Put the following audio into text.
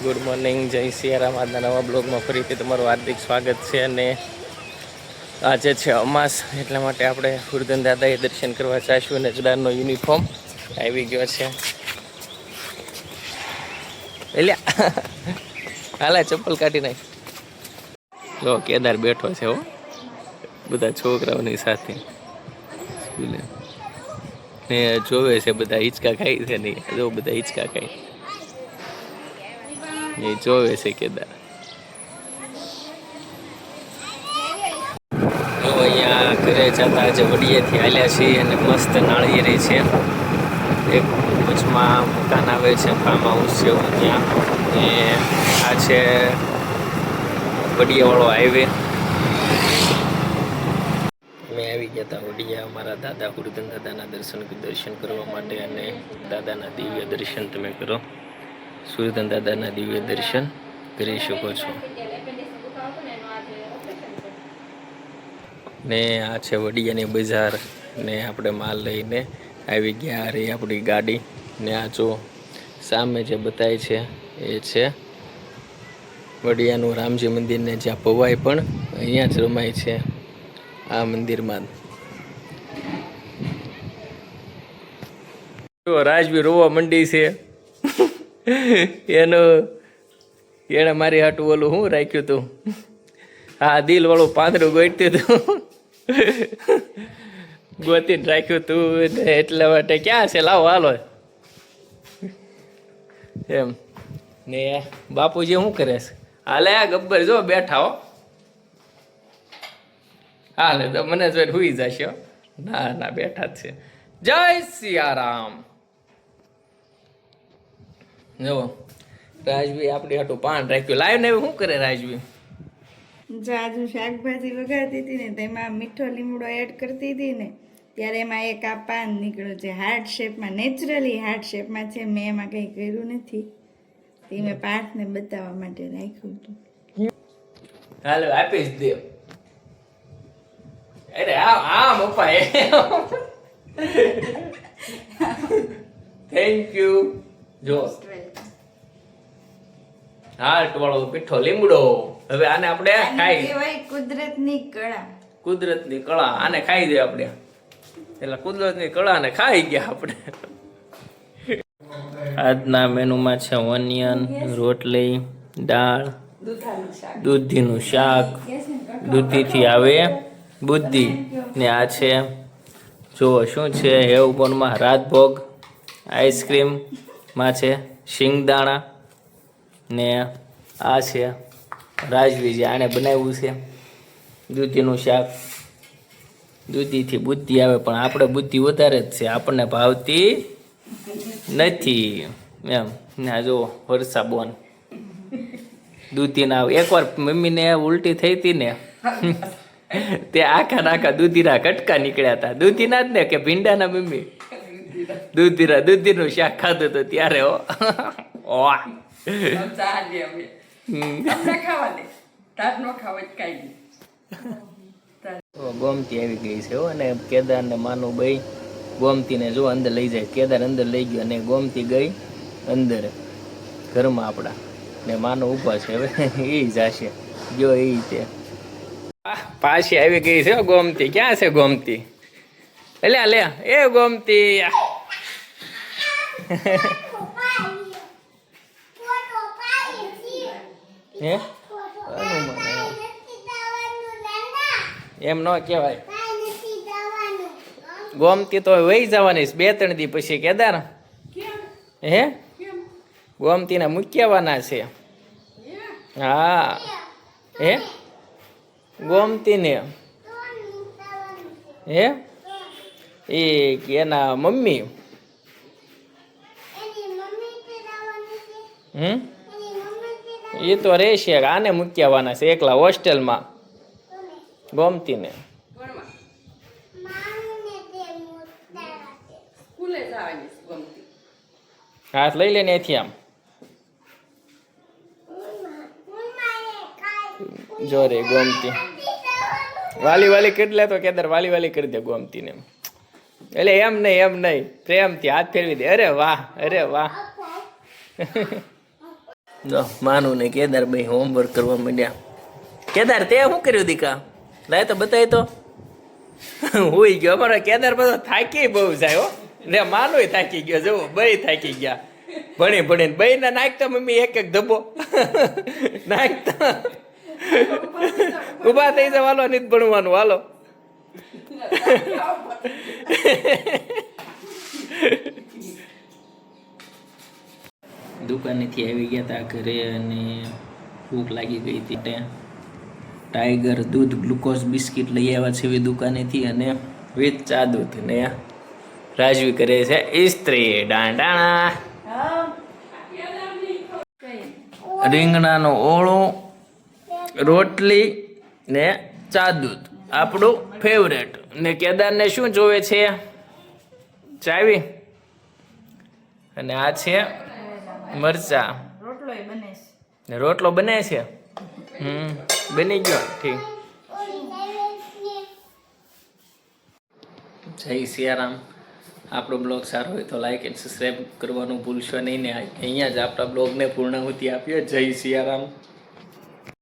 Good morning, જય સિયારામ. આજના નવા બ્લોગમાં ફરીથી તમારું હાર્દિક સ્વાગત છે. અને આજે છે અમાસ, એટલા માટે આપણે ગુરુધન દાદાએ દર્શન કરવા જઈશું. અને કેદારનો યુનિફોર્મ આવી ગયો છે. એટલે હાલા ચપ્પલ કાઢી નાખ. જો કેદાર બેઠો છે હો, બધા છોકરાઓની સાથે સ્કૂલે ને જોવે છે. બધા હિંચકા ખાઈ છે નહીં, જો બધા હિંચકા ખાય એ જોવે છે કેદાર. તો અહીંયા ઘરે જતા આજે વડીએથી હાલ્યા છીએ અને મસ્ત નાળિયેરી છે. એક વચમાં મકાન આવે છે, ફાર્મ હાઉસ છે ત્યાં. ને આ છે વડિયાવાળો હાઈવે. અમે આવી ગયા હતા વડિયા અમારા દાદા ગુરુધન દાદાના દર્શન કરવા માટે. અને દાદાના દિવ્ય દર્શન તમે કરો, સુરધન દાદાના દિવ્ય દર્શન કરી શકો છો. ને આ છે વડિયાની બજાર. ને આપણે માલ લઈને આવી ગયા. આ રહી આપણી ગાડી. ને આ જો સામે જે બતાય છે એ છે વડિયાનું રામજી મંદિર. ને જ્યાં પવાય પણ અહીંયા જ રમાય છે, આ મંદિરમાં. રાજવી રોવા મંડી છે. એને મારી હાટું ઓલું શું રાખ્યું તું, હા દિલ વાળું પાંદડું ગોઈતું હતું, ગોતીને રાખ્યું તું. એટલા માટે ક્યાં છે, લાવો હાલો એમ. ને બાપુજી શું કરે છે? હાલે આ ગબ્બર જો બેઠા હો. હાલે તો મને જોઈને હુઈ જશે. ના ના, બેઠા જ છે. જય સિયારામ. જો રાજવી આપણી હાટું પાન રાખ્યું. લાવ્યો ને શું કરે રાજવી? જાજુ શાકભાજી વઘારતી હતી ને, તેમાં મીઠો લીમડો એડ કરતી હતી ને, ત્યારે એમાં એક આ પાન નીકળ્યો છે હાર્ટ શેપમાં. નેચરલી હાર્ટ શેપમાં છે. મેં એમાં કંઈ કર્યું નથી. તે મેં પાર્થને બતાવવા માટે રાખ્યું હતું. હાલો આપીશ દે. અરે આમ અપાય. Thank you. જો હાર્ટ વાળો મીઠો લીમડો. હવે આને આપણે ખાઈ કહેવાય કુદરતની કળા. કુદરતની કળા આને ખાઈ દે આપણે. એટલે કુદરતની કળાને ખાઈ ગયા આપણે. આજના મેનુમાં છે ઓનિયન, રોટલી, દાળ, દૂધીનું શાક. દૂધીથી આવે બુદ્ધિ. ને આ છે જો શું છે હેવબોનમાં રાજભોગ. આઈસ્ક્રીમમાં છે શિંગદાણા. ને આ છે રાજવી જે આને બનાવ્યું છે દૂધીનું શાક. દૂધીથી બુદ્ધિ આવે, પણ આપણે બુદ્ધિ વધારે જ છે, આપણને ભાવતી નથી એમ. ના જો વરસા બોન દૂધીના. એકવાર મમ્મીને ઉલટી થઈ હતી ને, તે આખા દૂધીના કટકા નીકળ્યા હતા. દૂધીના જ ને કે ભીંડાના? મમ્મી દૂધીનું શાક ખાધું હતું ત્યારે. હો ગોમતી આવી ગઈ છે. અને કેદાર ને માનું ભાઈ ગોમતીને જો અંદર લઈ જાય. કેદાર અંદર લઈ ગયો અને ગોમતી ગઈ અંદર ઘરમાં આપણા. ને માનું ઊભા છે, હવે એ જશે. જો એ છે પાછી આવી ગઈ છે ગોમતી. ક્યાં છે ગોમતી? લે લે એ ગોમતી. હે એમ ન કહેવાય. ગોમતી તો વહી જવાની 2-3 દી પછી. કેદાર હે ગોમતીને મૂકી આવવાના છે. હા હે ગોમતીને હે એ એના મમ્મી. એ તો રહેશે. આને મૂકી આવવાના છે એકલા હોસ્ટેલમાં ગોમતીને. હાથ લઈ લે ને એથી આમ. જો રે ગોમતી વાલી કરી લે તો કેદાર વાલી કરી દે ગોમતીને. એટલે એમ નહીં પ્રેમથી હાથ ફેરવી દે. અરે વાહ, અરે વાહ. જો માનું ને કેદાર ભાઈ હોમવર્ક કરવા માંડ્યા. કેદાર તે શું કર્યું દીકા? લાય તો બતાય તો. હુઈ ગયો અમારો કેદાર બધો થાકી બહુ જાય હો ને માનું થાકી ગયો. જુઓ બે થાકી ગયા ભણી ભણીને. બે ને નાખતા મમ્મી એક એક ધબ્બો નાખતા. ઉભા થઈ જાવ, હાલો નથી ભણવાનું, હાલો. દુકાનેથી આવી ગયા હતા ઘરે અને ભૂખ લાગી ગઈ હતી. ટાઈગર દૂધ ગ્લુકોઝ બિસ્કિટ લઈ આવ્યા છે એવી દુકાનેથી અને વિથ ચા દૂધ. ને રાજવી કરે છે ઇસ્ત્રી. ડાંડાણા રીંગણાનો ઓળો, રોટલી ને ચા દૂધ આપણું ફેવરેટ. ને કેદારને શું જોવે છે? ચાવી. અને આ છે મરચા. રોટલો બને છે. બની ગયો. ઠીક. જય સિયારામ. આપણો બ્લોગ સારો હોય તો લાઈક એન્ડ સબસ્ક્રાઈબ કરવાનું ભૂલશો નહીં ને અહીંયા જ આપણા બ્લોગને પૂર્ણાહુતિ આપીએ. જય સિયારામ.